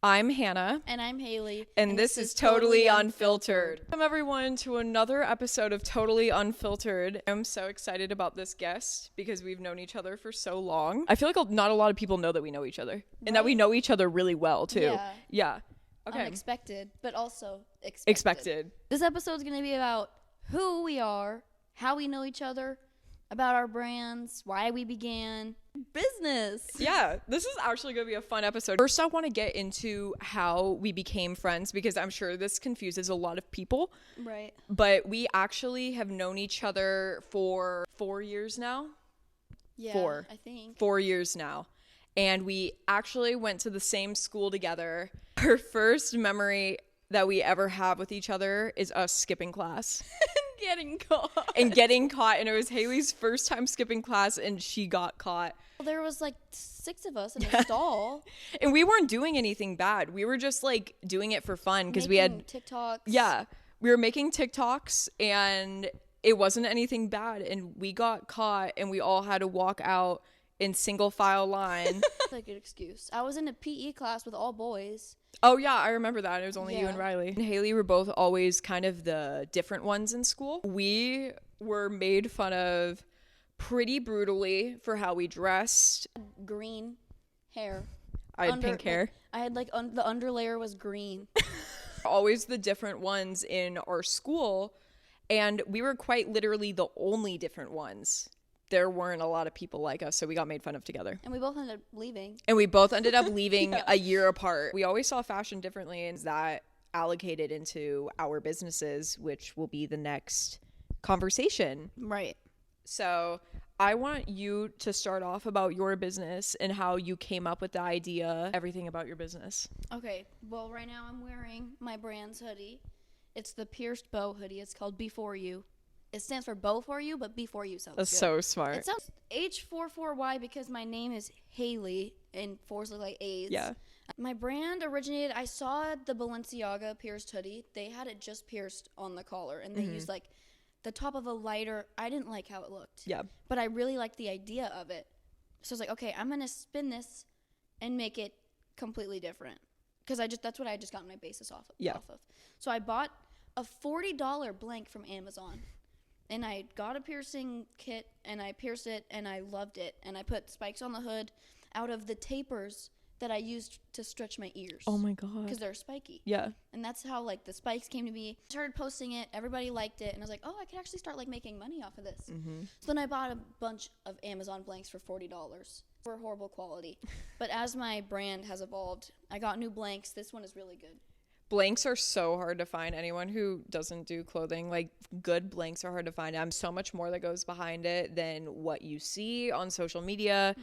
I'm Hannah. And I'm Haylee. And this is Totally Unfiltered. Welcome everyone to another episode of Totally Unfiltered. I'm so excited about this guest because we've known each other for so long. I feel like not a lot of people know that we know each other. And that we know each other really well too. Yeah. Okay. Unexpected, but also expected. This episode's going to be about who we are, how we know each other, about our brands, why we began, business. Yeah, this is actually going to be a fun episode. First, I want to get into how we became friends because I'm sure this confuses a lot of people. Right. But we actually have known each other for 4 years now. Yeah, I think. 4 years now. And we actually went to the same school together. Our first memory that we ever have with each other is us skipping class. Getting caught. And it was Haley's first time skipping class and she got caught. Well, there was like 6 of us in a stall. And we weren't doing anything bad. We were just like doing it for fun because we had TikToks. Yeah. We were making TikToks and it wasn't anything bad. And we got caught and we all had to walk out in single file line. That's a good excuse. I was in a PE class with all boys. Oh, yeah, I remember that. It was only you and Riley. And Haylee were both always kind of the different ones in school. We were made fun of pretty brutally for how we dressed. Green hair. I had pink hair. I had like the underlayer was green. Always the different ones in our school. And we were quite literally the only different ones. There weren't a lot of people like us, so we got made fun of together. And we both ended up leaving. A year apart. We always saw fashion differently, and that allocated into our businesses, which will be the next conversation. Right. So I want you to start off about your business and how you came up with the idea, everything about your business. Okay. Well, right now I'm wearing my brand's hoodie. It's the pierced bow hoodie. It's called Before You. It stands for bow for you, but before you sounds That's good. So smart. It sounds H44Y because my name is Haylee and 4s look like A's. Yeah. My brand originated, I saw the Balenciaga pierced hoodie. They had it just pierced on the collar and they used like the top of a lighter. I didn't like how it looked. Yeah. But I really liked the idea of it. So I was like, okay, I'm going to spin this and make it completely different. Because that's what I just got my basis off of. So I bought a $40 blank from Amazon. And I got a piercing kit, and I pierced it, and I loved it. And I put spikes on the hood out of the tapers that I used to stretch my ears. Oh, my God. Because they're spiky. Yeah. And that's how, like, the spikes came to be. I started posting it. Everybody liked it. And I was like, oh, I could actually start, like, making money off of this. Mm-hmm. So then I bought a bunch of Amazon blanks for $40 for horrible quality. But as my brand has evolved, I got new blanks. This one is really good. Blanks are so hard to find. Anyone who doesn't do clothing, like good blanks are hard to find. I'm so much more that goes behind it than what you see on social media,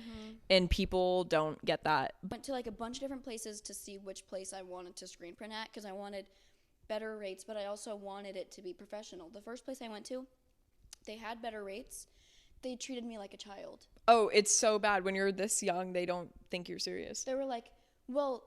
and people don't get that. Went to like a bunch of different places to see which place I wanted to screen print at because I wanted better rates, but I also wanted it to be professional. The first place I went to, they had better rates. They treated me like a child. Oh, it's so bad. When you're this young, they don't think you're serious. They were like, well,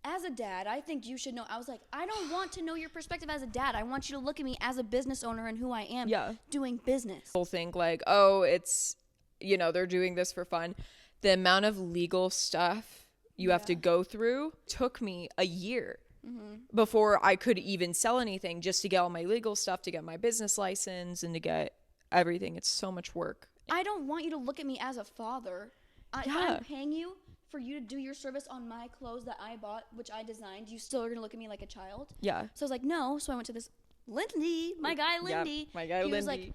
as a dad, I think you should know. I was like, I don't want to know your perspective as a dad. I want you to look at me as a business owner and who I am doing business. People think like, oh, it's, they're doing this for fun. The amount of legal stuff you have to go through took me a year before I could even sell anything, just to get all my legal stuff, to get my business license and to get everything. It's so much work. I don't want you to look at me as a father. I'm paying you for you to do your service on my clothes that I bought, which I designed. You still are going to look at me like a child? Yeah. So I was like, no. So I went to this Lindy, my guy Lindy. Yeah, my guy Lindy. Was like,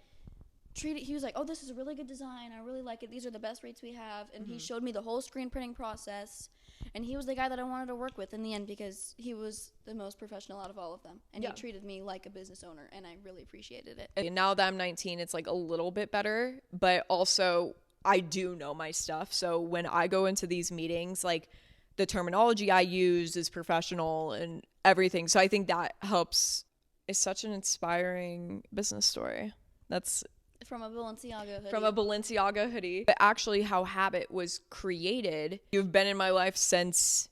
he was like, oh, this is a really good design. I really like it. These are the best rates we have. And he showed me the whole screen printing process. And he was the guy that I wanted to work with in the end because he was the most professional out of all of them. And he treated me like a business owner, and I really appreciated it. And now that I'm 19, it's like a little bit better, but also I do know my stuff. So when I go into these meetings, like the terminology I use is professional and everything. So I think that helps. It's such an inspiring business story. That's from a Balenciaga hoodie. But actually how Habit was created, you've been in my life since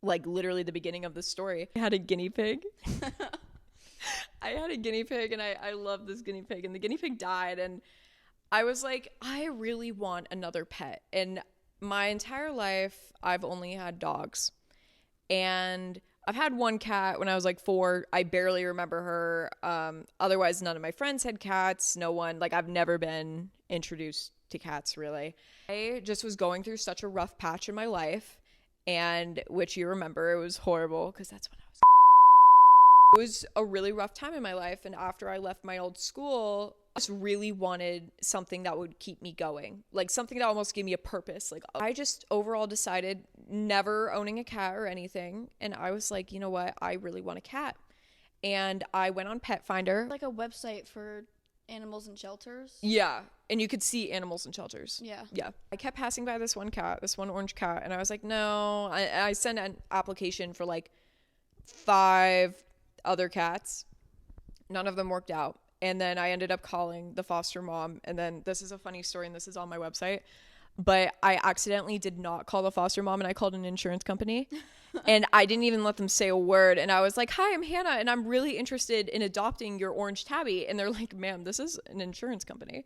like literally the beginning of the story. I had a guinea pig. And I love this guinea pig, and the guinea pig died, and I was like, I really want another pet. And my entire life, I've only had dogs. And I've had one cat when I was like 4. I barely remember her. Otherwise, none of my friends had cats. No one, like, I've never been introduced to cats, really. I just was going through such a rough patch in my life, and which you remember, it was horrible because that's when I was. It was a really rough time in my life, and after I left my old school, I just really wanted something that would keep me going, like something that almost gave me a purpose. Like, I just overall decided never owning a cat or anything, and I was like, you know what, I really want a cat. And I went on Pet Finder, like a website for animals in shelters. Yeah, and you could see animals in shelters. Yeah. I kept passing by this one cat, this one orange cat, and I was like, no. I sent an application for like 5 other cats. None of them worked out. And then I ended up calling the foster mom. And then this is a funny story, and this is on my website. But I accidentally did not call the foster mom, and I called an insurance company. And I didn't even let them say a word. And I was like, hi, I'm Hannah, and I'm really interested in adopting your orange tabby. And they're like, ma'am, this is an insurance company.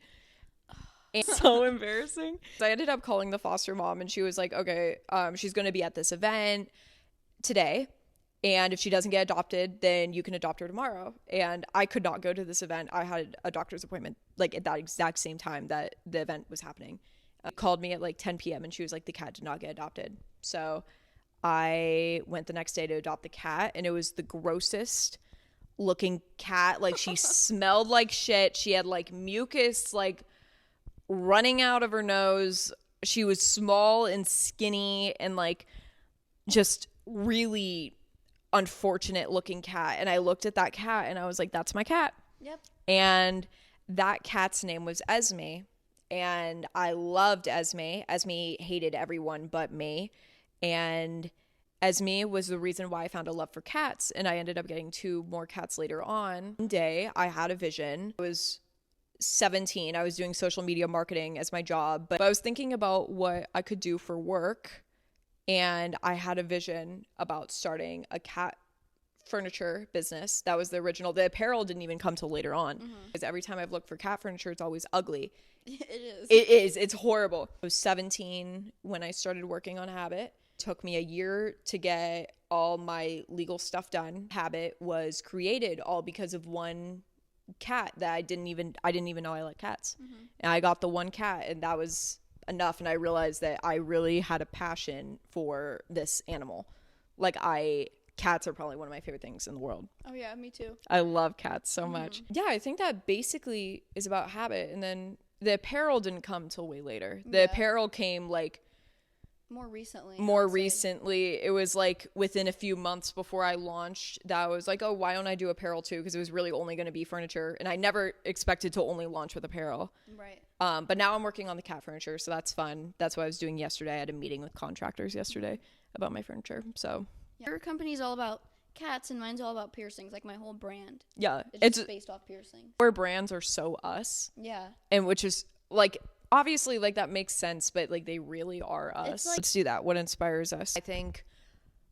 And so embarrassing. So I ended up calling the foster mom, and she was like, okay, she's going to be at this event today. And if she doesn't get adopted, then you can adopt her tomorrow. And I could not go to this event. I had a doctor's appointment like at that exact same time that the event was happening. Called me at like 10 p.m. and she was like, the cat did not get adopted. So I went the next day to adopt the cat, and it was the grossest looking cat. Like, she smelled like shit. She had like mucus like running out of her nose. She was small and skinny and like just really unfortunate looking cat. And I looked at that cat and I was like, that's my cat. Yep. And that cat's name was Esme. And I loved Esme. Esme hated everyone but me. And Esme was the reason why I found a love for cats. And I ended up getting 2 more cats later on. One day I had a vision. I was 17. I was doing social media marketing as my job, but I was thinking about what I could do for work. And I had a vision about starting a cat furniture business. That was the original. The apparel didn't even come till later on, because every time I've looked for cat furniture, it's always ugly. It is. It's horrible. I was 17 when I started working on Habit. It took me a year to get all my legal stuff done. Habit was created all because of one cat that I didn't even know I liked cats. And I got the one cat, and that was enough. And I realized that I really had a passion for this animal. Like, cats are probably one of my favorite things in the world. Oh yeah, me too. I love cats so much. Yeah, I think that basically is about Habit. And then the apparel didn't come till way later. The apparel came like more recently. It was like within a few months before I launched that I was like, oh, why don't I do apparel too? Because it was really only going to be furniture, and I never expected to only launch with apparel. Right. But now I'm working on the cat furniture, so that's fun. That's what I was doing yesterday. I had a meeting with contractors yesterday about my furniture. So your company's all about cats, and mine's all about piercings. Like, my whole brand. Yeah, it's just based off piercing. Our brands are so us. Yeah. And which is like, obviously, like, that makes sense, but like, they really are us. Like, let's do that. What inspires us? I think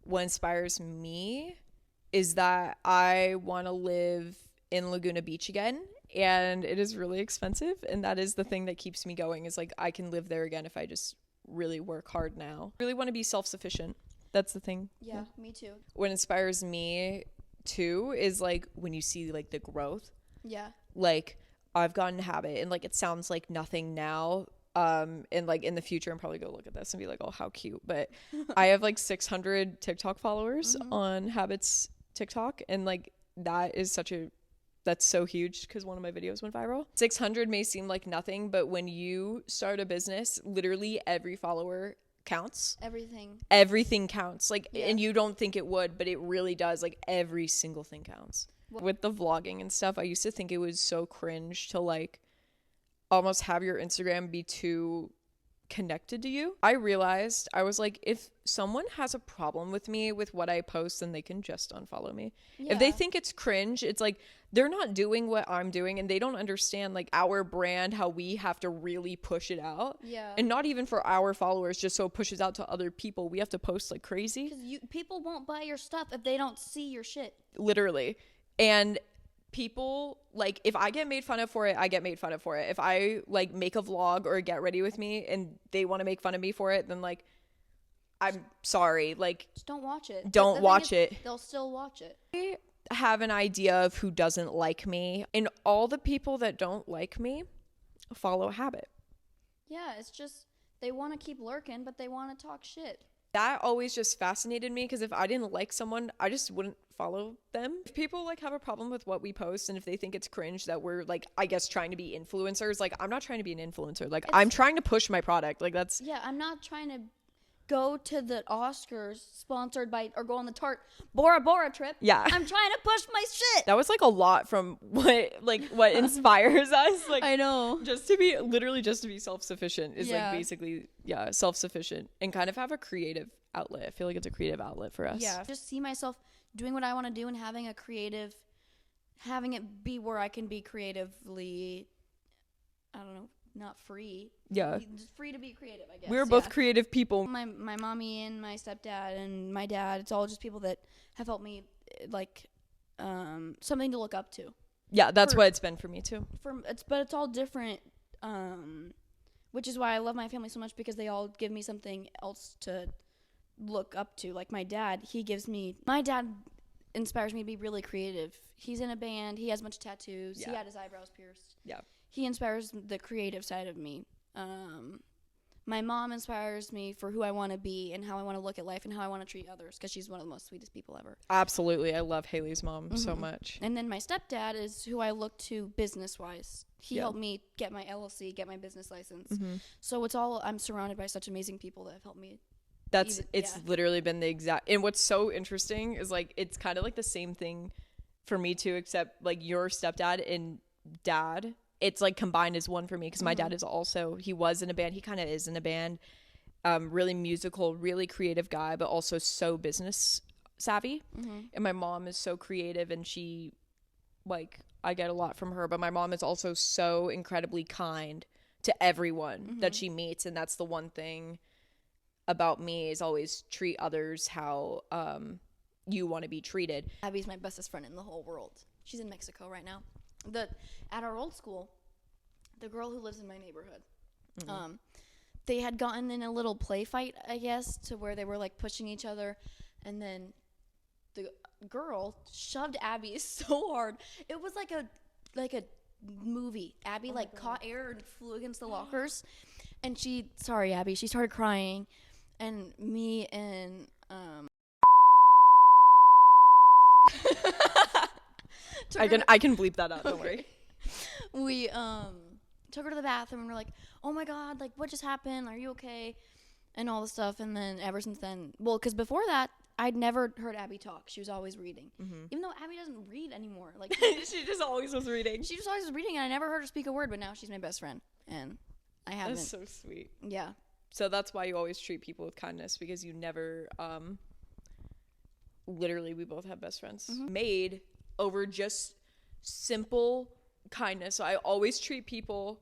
what inspires me is that I want to live in Laguna Beach again, and it is really expensive, and that is the thing that keeps me going, is like, I can live there again if I just really work hard now. I really want to be self-sufficient. That's the thing. Yeah, me too. What inspires me too is like when you see like the growth. Yeah. Like, I've gotten Habit, and like, it sounds like nothing now. And like in the future, I'm probably gonna look at this and be like, oh, how cute. But I have like 600 TikTok followers on Habit's TikTok, and like, that's so huge because one of my videos went viral. 600 may seem like nothing, but when you start a business, literally every follower counts. Everything counts. Like, and you don't think it would, but it really does. Like, every single thing counts. With the vlogging and stuff, I used to think it was so cringe to like almost have your Instagram be too connected to you. I realized, I was like, if someone has a problem with me with what I post, then they can just unfollow me. If they think it's cringe, it's like they're not doing what I'm doing, and they don't understand like our brand, how we have to really push it out. And not even for our followers, just so it pushes out to other people. We have to post like crazy, because people won't buy your stuff if they don't see your shit. Literally. And people, like, if I get made fun of for it, I get made fun of for it. If I like make a vlog or get ready with me and they want to make fun of me for it, then like, I'm sorry. Like, just don't watch it. Don't watch it. They'll still watch it. I have an idea of who doesn't like me, and all the people that don't like me follow habit. Yeah, it's just they want to keep lurking, but they want to talk shit. That always just fascinated me, because if I didn't like someone, I just wouldn't follow them. If people like have a problem with what we post, and if they think it's cringe that we're like, I guess, trying to be influencers, like, I'm not trying to be an influencer. Like, I'm trying to push my product. Like, that's... Yeah, I'm not trying to go to the Oscars sponsored by, or go on the Bora Bora trip. Yeah. I'm trying to push my shit. That was like a lot from what inspires us. Like, I know. Just to be self-sufficient is like basically, self-sufficient, and kind of have a creative outlet. I feel like it's a creative outlet for us. Yeah. Just see myself doing what I want to do and having it be where I can be creatively, I don't know, not free. Yeah. Just free to be creative, I guess. We're both creative people. My mommy and my stepdad and my dad, it's all just people that have helped me, like, something to look up to. Yeah, that's what it's been for me too. But it's all different, which is why I love my family so much, because they all give me something else to look up to. Like my dad inspires me to be really creative. He's in a band. He has a bunch of tattoos. Yeah. He had his eyebrows pierced. Yeah. He inspires the creative side of me. My mom inspires me for who I want to be and how I want to look at life and how I want to treat others, because she's one of the most sweetest people ever. Absolutely. I love Haylee's mom so much. And then my stepdad is who I look to business-wise. He helped me get my LLC, get my business license. So I'm surrounded by such amazing people that have helped me. It's literally been the exact, and what's so interesting is like, it's kind of like the same thing for me too, except like your stepdad and dad, it's like combined as one for me, because my dad he was in a band, he kind of is in a band, really musical, really creative guy, but also so business savvy. And my mom is so creative, and she, like, I get a lot from her, but my mom is also so incredibly kind to everyone that she meets, and that's the one thing about me, is always treat others how you want to be treated. Abby's my bestest friend in the whole world. She's in Mexico right now. At our old school, the girl who lives in my neighborhood, they had gotten in a little play fight, I guess, to where they were like pushing each other, and then the girl shoved Abby so hard. It was like a movie. Abby caught air and flew against the lockers, and she started crying, and me and I can bleep that out. Don't worry. We took her to the bathroom, and we're like, oh my god, like, what just happened? Are you okay? And all the stuff. And then ever since then, because before that, I'd never heard Abby talk. She was always reading. Even though Abby doesn't read anymore. Like, she just always was reading. She just always was reading, and I never heard her speak a word, but now she's my best friend. And I haven't. That's so sweet. Yeah. So that's why you always treat people with kindness, because you never, literally, we both have best friends. Made over just simple kindness. So I always treat people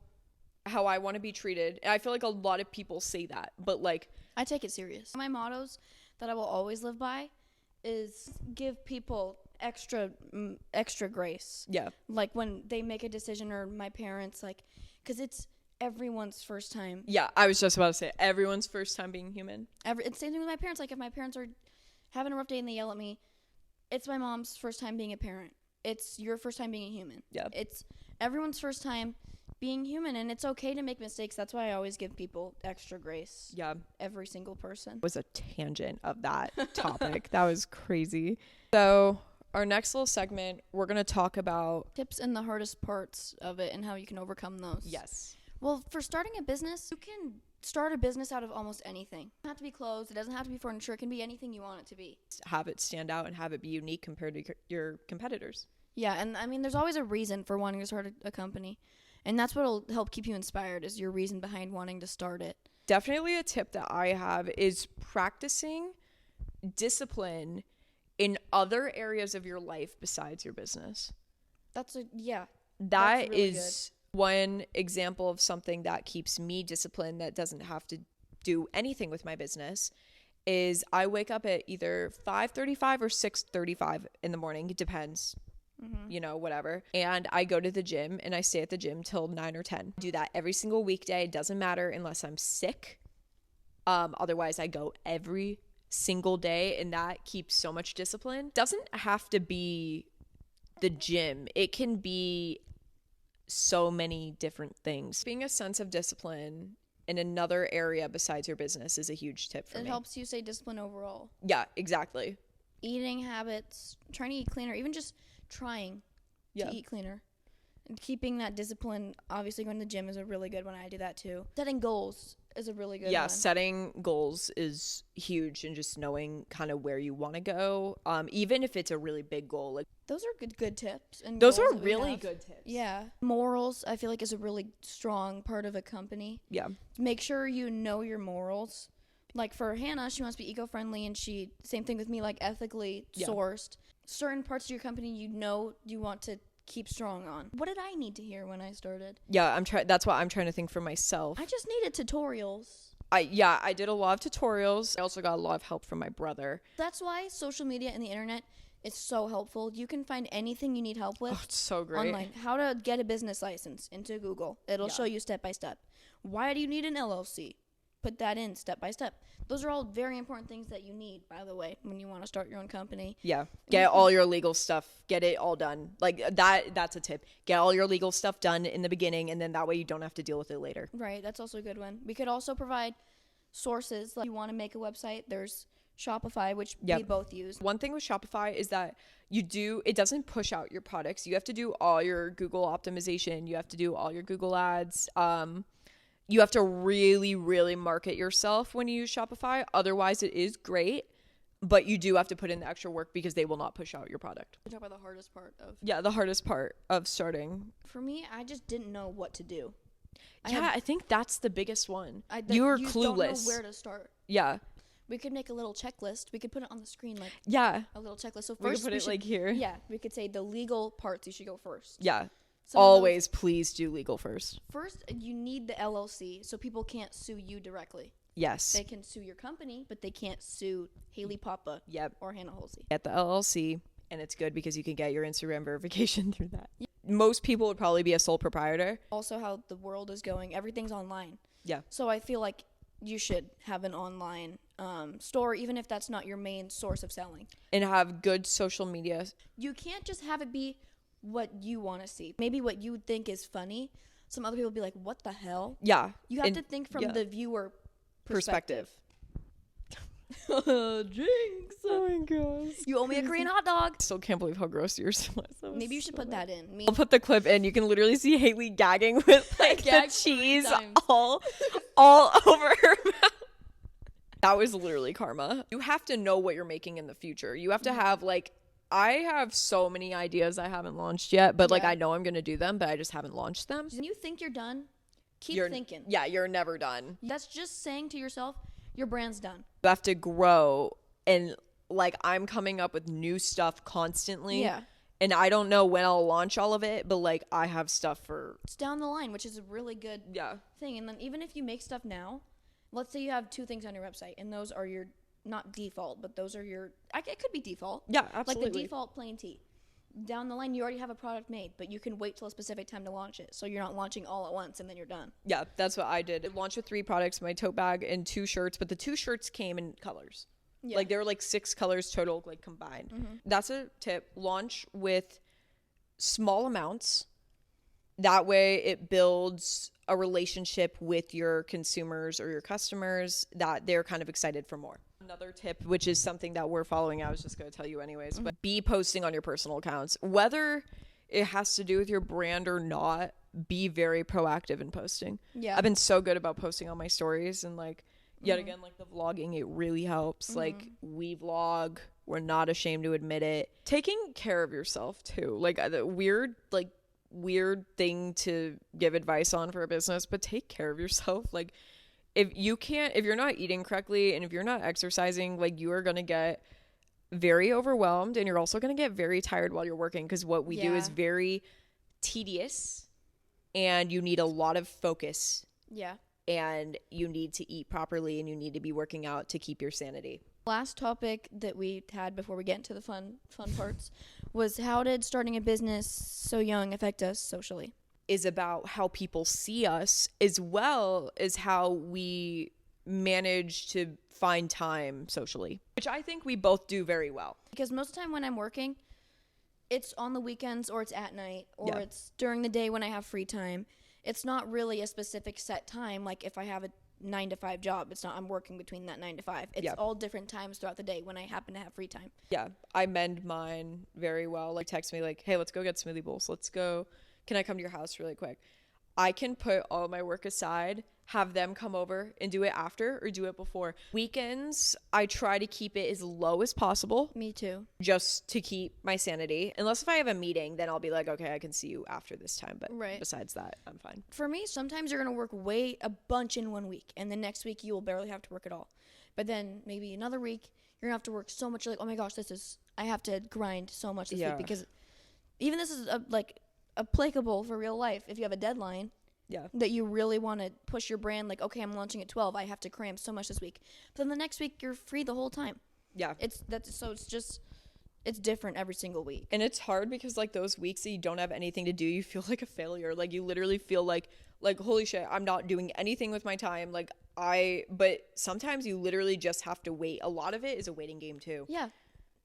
how I want to be treated. And I feel like a lot of people say that, but like, I take it serious. My mottos that I will always live by is give people extra grace. Yeah. Like when they make a decision, or my parents, like, because it's everyone's first time. Yeah, I was just about to say everyone's first time being human. It's the same thing with my parents. Like, if my parents are having a rough day and they yell at me, it's my mom's first time being a parent. It's your first time being a human. Yeah. It's everyone's first time being human, and it's okay to make mistakes. That's why I always give people extra grace. Yeah. Every single person. It was a tangent of that topic. That was crazy. So our next little segment, we're going to talk about tips and the hardest parts of it and how you can overcome those. Yes. Well, for starting a business, you can start a business out of almost anything. It doesn't have to be clothes. It doesn't have to be furniture. It can be anything you want it to be. Have it stand out and have it be unique compared to your competitors. Yeah, and I mean, there's always a reason for wanting to start a company. And that's what will help keep you inspired, is your reason behind wanting to start it. Definitely a tip that I have is practicing discipline in other areas of your life besides your business. That really is good. One example of something that keeps me disciplined that doesn't have to do anything with my business is I wake up at either 5:35 or 6:35 in the morning. It depends. You know, whatever. And I go to the gym and I stay at the gym till 9 or 10. Do that every single weekday. It doesn't matter unless I'm sick. Otherwise I go every single day, and that keeps so much discipline. Doesn't have to be the gym. It can be so many different things. Being a sense of discipline in another area besides your business is a huge tip for me. It helps you stay disciplined overall. Yeah, exactly. Eating habits, trying to eat cleaner, even just trying to eat cleaner. And keeping that discipline, obviously going to the gym is a really good one. I do that too. Setting goals is a really good one. Yeah, setting goals is huge, and just knowing kind of where you want to go, even if it's a really big goal. Like, those are good tips. And those are really good tips. Yeah. Morals, I feel like, is a really strong part of a company. Yeah. Make sure you know your morals. Like for Hannah, she wants to be eco-friendly, and same thing with me, like ethically sourced. Certain parts of your company you want to keep strong on. What did I need to hear when I started? Yeah, that's what I'm trying to think for myself. I just needed tutorials. I did a lot of tutorials. I also got a lot of help from my brother. That's why social media and the internet is so helpful. You can find anything you need help with. Oh, it's so great. Online. How to get a business license into Google. It'll show you step by step. Why do you need an LLC? Put that in step by step. Those are all very important things that you need, by the way, when you want to start your own company. Yeah. Get all your legal stuff. Get it all done. Like that's a tip. Get all your legal stuff done in the beginning, and then that way you don't have to deal with it later. Right. That's also a good one. We could also provide sources. Like you want to make a website, there's Shopify, which we both use. One thing with Shopify is that it doesn't push out your products. You have to do all your Google optimization. You have to do all your Google ads. You have to really, really market yourself when you use Shopify. Otherwise, it is great, but you do have to put in the extra work because they will not push out your product. We talk about the hardest part of... Yeah, the hardest part of starting. For me, I just didn't know what to do. I think that's the biggest one. You were clueless. Don't know where to start. Yeah. We could make a little checklist. We could put it on the screen, like a little checklist. So first, we could put it like here. Yeah, we could say the legal parts you should go first. Yeah. Always, please do legal first. First, you need the LLC so people can't sue you directly. Yes. They can sue your company, but they can't sue Haylee, Pappa, or Hannah Hulsey. Get the LLC, and it's good because you can get your Instagram verification through that. Yeah. Most people would probably be a sole proprietor. Also, how the world is going, everything's online. Yeah. So I feel like you should have an online store, even if that's not your main source of selling. And have good social media. You can't just have it be what you want to see. Maybe what you would think is funny. Some other people will be like, what the hell? Yeah. You have to think from the viewer perspective. Jinx. Oh my gosh. You owe me a Korean hot dog. Still can't believe how gross yours was. Maybe you should put that in. I'll put the clip in. You can literally see Haylee gagging with like the cheese all over her mouth. That was literally karma. You have to know what you're making in the future. You have to have I have so many ideas I haven't launched yet, but I know I'm going to do them, but I just haven't launched them. When you think you're done, keep thinking. Yeah, you're never done. That's just saying to yourself, your brand's done. You have to grow, and I'm coming up with new stuff constantly. Yeah. And I don't know when I'll launch all of it, but I have stuff for... It's down the line, which is a really good thing. And then even if you make stuff now, let's say you have 2 things on your website, and those are your... Not default, but those are your... It could be default. Yeah, absolutely. Like the default plain tee. Down the line, you already have a product made, but you can wait till a specific time to launch it. So you're not launching all at once, and then you're done. Yeah, that's what I did. I launched with 3 products, my tote bag, and 2 shirts, but the 2 shirts came in colors. Yeah. There were 6 colors total, combined. Mm-hmm. That's a tip. Launch with small amounts. That way it builds a relationship with your consumers or your customers that they're kind of excited for more. Another tip, which is something that we're following, I was just going to tell you anyways, but be posting on your personal accounts. Whether it has to do with your brand or not, be very proactive in posting. Yeah. I've been so good about posting on my stories, and yet again, the vlogging, it really helps. We vlog. We're not ashamed to admit it. Taking care of yourself too. The weird thing to give advice on for a business, but take care of yourself. If you're not eating correctly and if you're not exercising, you are going to get very overwhelmed, and you're also going to get very tired while you're working, because what we do is very tedious, and you need a lot of focus. Yeah. And you need to eat properly, and you need to be working out to keep your sanity. Last topic that we had before we get into the fun parts was, how did starting a business so young affect us socially? Is about how people see us, as well as how we manage to find time socially, which I think we both do very well. Because most of the time when I'm working, it's on the weekends or it's at night or it's during the day when I have free time. It's not really a specific set time. Like if I have a 9 to 5 job, it's not I'm working between that 9 to 5. It's all different times throughout the day when I happen to have free time. Yeah, I mend mine very well. Like text me like, hey, let's go get smoothie bowls. Let's go. Can I come to your house really quick? I can put all my work aside, have them come over and do it after or do it before. Weekends, I try to keep it as low as possible. Me too. Just to keep my sanity. Unless if I have a meeting, then I'll be like, okay, I can see you after this time. But besides that, I'm fine. For me, sometimes you're going to work a bunch in 1 week. And the next week, you will barely have to work at all. But then maybe another week, you're going to have to work so much. You're like, oh my gosh, I have to grind so much this week. Because even this is applicable for real life. If you have a deadline that you really want to push your brand, like, okay, I'm launching at 12, I have to cram so much this week. But then the next week you're free the whole time. It's different every single week. And it's hard because like those weeks that you don't have anything to do, you feel like a failure. Like you literally feel like holy shit, I'm not doing anything with my time. But sometimes you literally just have to wait. A lot of it is a waiting game too.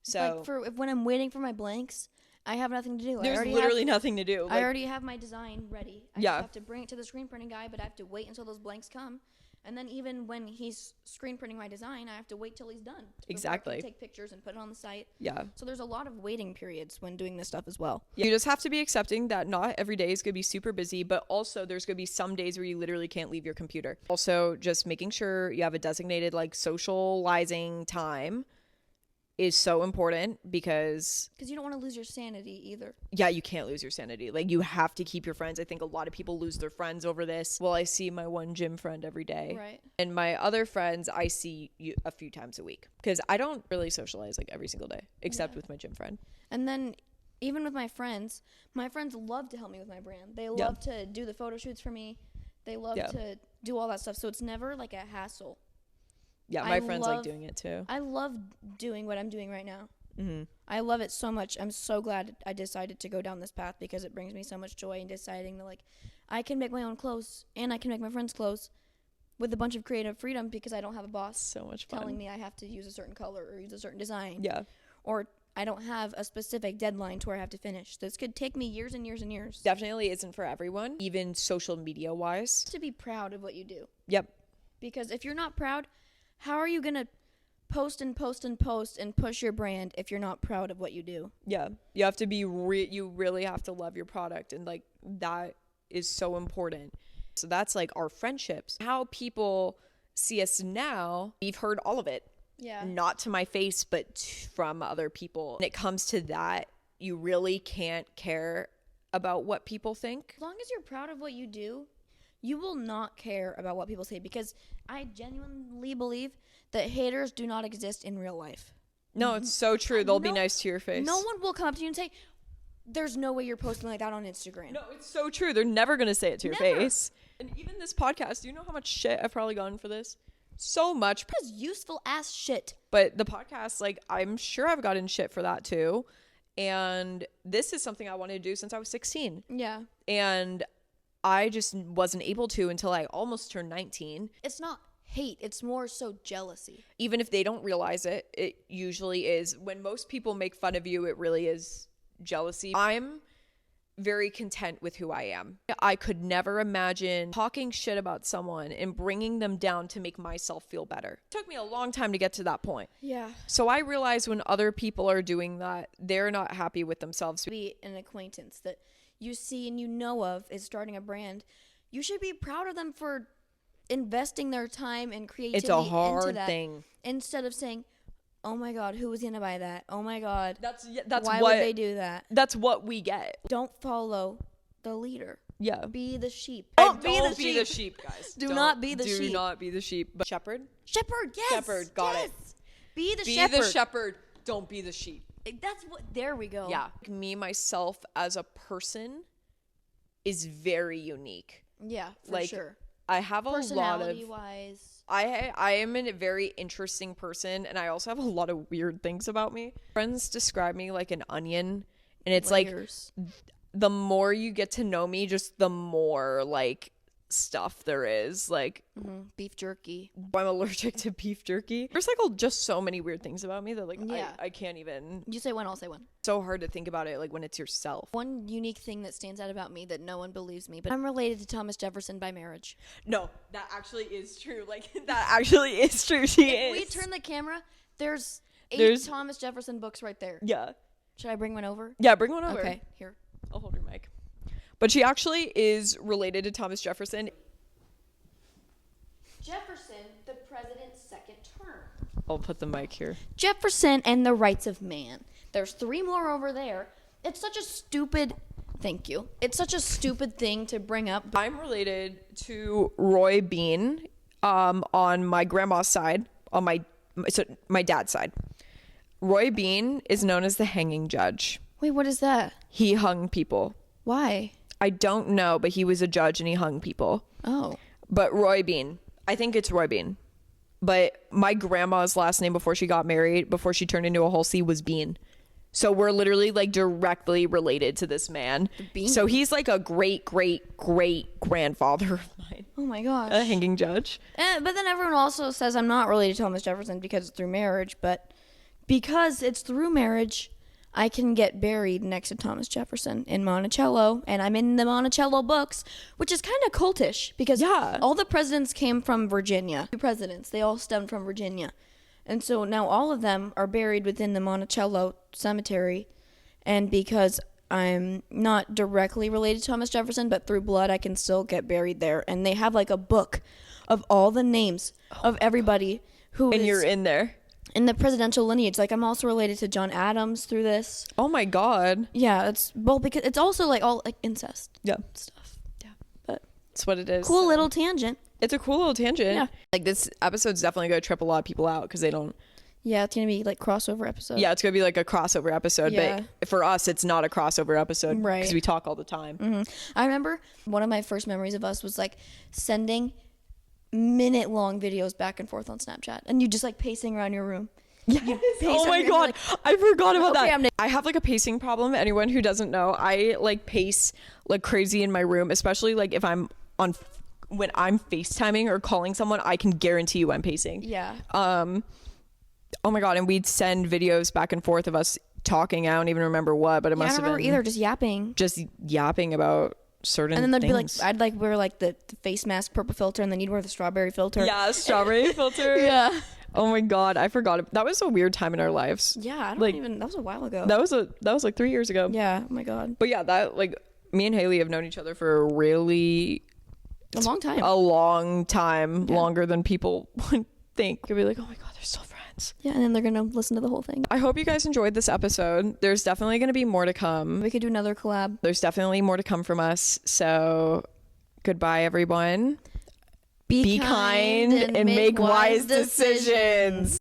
So when I'm waiting for my blanks, I have nothing to do. There's literally nothing to do. I already have my design ready. I just have to bring it to the screen printing guy, but I have to wait until those blanks come. And then even when he's screen printing my design, I have to wait till he's done. Exactly. I can take pictures and put it on the site. Yeah. So there's a lot of waiting periods when doing this stuff as well. You just have to be accepting that not every day is going to be super busy, but also there's going to be some days where you literally can't leave your computer. Also, just making sure you have a designated socializing time is so important because you don't want to lose your sanity either. Yeah, you can't lose your sanity. You have to keep your friends. I think a lot of people lose their friends over this. Well, I see my one gym friend every day. Right. And my other friends, I see a few times a week because I don't really socialize every single day except with my gym friend. And then even with my friends love to help me with my brand. They love to do the photo shoots for me. They love to do all that stuff. So it's never a hassle. Yeah, my friends like doing it too. I love doing what I'm doing right now. Mm-hmm. I love it so much. I'm so glad I decided to go down this path because it brings me so much joy in deciding that I can make my own clothes and I can make my friends' clothes with a bunch of creative freedom because I don't have a boss so much fun telling me I have to use a certain color or use a certain design. Yeah. Or I don't have a specific deadline to where I have to finish. This could take me years and years and years. Definitely isn't for everyone, even social media wise. To be proud of what you do. Yep. Because if you're not proud, how are you going to post and post and post and push your brand if you're not proud of what you do? Yeah. You have to be you really have to love your product, and that is so important. So that's our friendships. How people see us now, we've heard all of it. Yeah. Not to my face, but from other people. When it comes to that, you really can't care about what people think. As long as you're proud of what you do, you will not care about what people say, because I genuinely believe that haters do not exist in real life. No, it's so true. They'll be nice to your face. No one will come up to you and say, there's no way you're posting like that on Instagram. No, it's so true. They're never going to say it to your face. And even this podcast, do you know how much shit I've probably gotten for this? So much. It's useful ass shit. But the podcast, I'm sure I've gotten shit for that too. And this is something I wanted to do since I was 16. Yeah. And I just wasn't able to until I almost turned 19. It's not hate. It's more so jealousy. Even if they don't realize it, it usually is. When most people make fun of you, it really is jealousy. I'm very content with who I am. I could never imagine talking shit about someone and bringing them down to make myself feel better. It took me a long time to get to that point. Yeah. So I realize when other people are doing that, they're not happy with themselves. Be an acquaintance that you see and you know of is starting a brand, you should be proud of them for investing their time and creativity into that. It's a hard thing. Instead of saying, oh my God, who was gonna buy that? Oh my God, why would they do that? That's what we get. Don't follow the leader. Yeah. Be the sheep. Don't be the sheep, guys. Do not be the sheep. Do not be the sheep. But shepherd? Shepherd, yes. Shepherd, got it. Be the shepherd. Be the shepherd. Don't be the sheep. That's what, there we go. Yeah. Me, myself, as a person is very unique. Yeah, for sure. I have a lot of... Personality-wise. I am a very interesting person, and I also have a lot of weird things about me. Friends describe me like an onion, and it's layers. The more you get to know me, just the more stuff there is. Like beef jerky. I'm allergic to beef jerky. There's like just so many weird things about me that like Yeah. I can't even. You say one, I'll say one. So hard to think about it like when it's yourself. One unique thing that stands out about me that no one believes me, but I'm related to Thomas Jefferson by marriage. No, that actually is true. Like that actually is true. She is. If we turn the camera, there's 8 Thomas Jefferson books right there. Yeah. Should I bring one over? Yeah, bring one over. Okay, here. I'll hold your mic. But she actually is related to Thomas Jefferson. Jefferson, the president's second term. I'll put the mic here. Jefferson and the rights of man. There's 3 more over there. It's such a stupid... Thank you. It's such a stupid thing to bring up. I'm related to Roy Bean on my grandma's side, on my dad's side. Roy Bean is known as the hanging judge. Wait, what is that? He hung people. Why? I don't know, but he was a judge and he hung people. Oh. But Roy Bean. I think it's Roy Bean. But my grandma's last name before she got married, before she turned into a Hulsey, was Bean. So we're literally like directly related to this man. Bean? So he's like a great, great, great grandfather of mine. Oh my gosh. A hanging judge. But then everyone also says I'm not related to Thomas Jefferson because it's through marriage. But because it's through marriage, I can get buried next to Thomas Jefferson in Monticello, and I'm in the Monticello books, which is kind of cultish because all the presidents came from Virginia. The presidents, they all stemmed from Virginia. And so now all of them are buried within the Monticello cemetery, and because I'm not directly related to Thomas Jefferson, but through blood, I can still get buried there. And they have like a book of all the names of everybody who And is you're in there. in the presidential lineage. Like I'm also related to John Adams through this. Oh my God. Yeah, it's because it's also like all like incest stuff. Yeah. But That's what it is. cool little tangent. It's a cool little tangent. Yeah. Like this episode's definitely going to trip a lot of people out because they don't. Yeah, it's gonna be like crossover episode. Yeah, it's going to be like a crossover episode. Yeah. But for us, it's not a crossover episode. Right. Because we talk all the time. I remember one of my first memories of us was like sending minute-long videos back and forth on Snapchat, and you just like pacing around your room. Yes. Oh my God. I forgot about that. I have like a pacing problem. Anyone who doesn't know, I like pace like crazy in my room, especially like if I'm on when I'm FaceTiming or calling someone, I can guarantee you I'm pacing. Yeah. Oh my God. And we'd send videos back and forth of us talking. I don't even remember what, but it must have been. I don't remember either, just yapping. Just yapping about certain And then there'd things. be like, I'd like wear like the face mask purple filter, and then you'd wear the strawberry filter. Yeah, strawberry filter. Yeah. Oh my God, I forgot. That was a weird time in our lives. Yeah, I don't Like, even. That was a while ago. That was like 3 years ago. Yeah. Oh my God. But yeah, that like me and Haylee have known each other for a really A long time. Yeah. Longer than people would think. You'll be like, oh my God, they're still friends. Yeah, and then they're gonna listen to the whole thing. I hope you guys enjoyed this episode. There's definitely going to be more to come. We could do another collab. There's definitely more to come from us. So goodbye, everyone. Be kind and make wise decisions.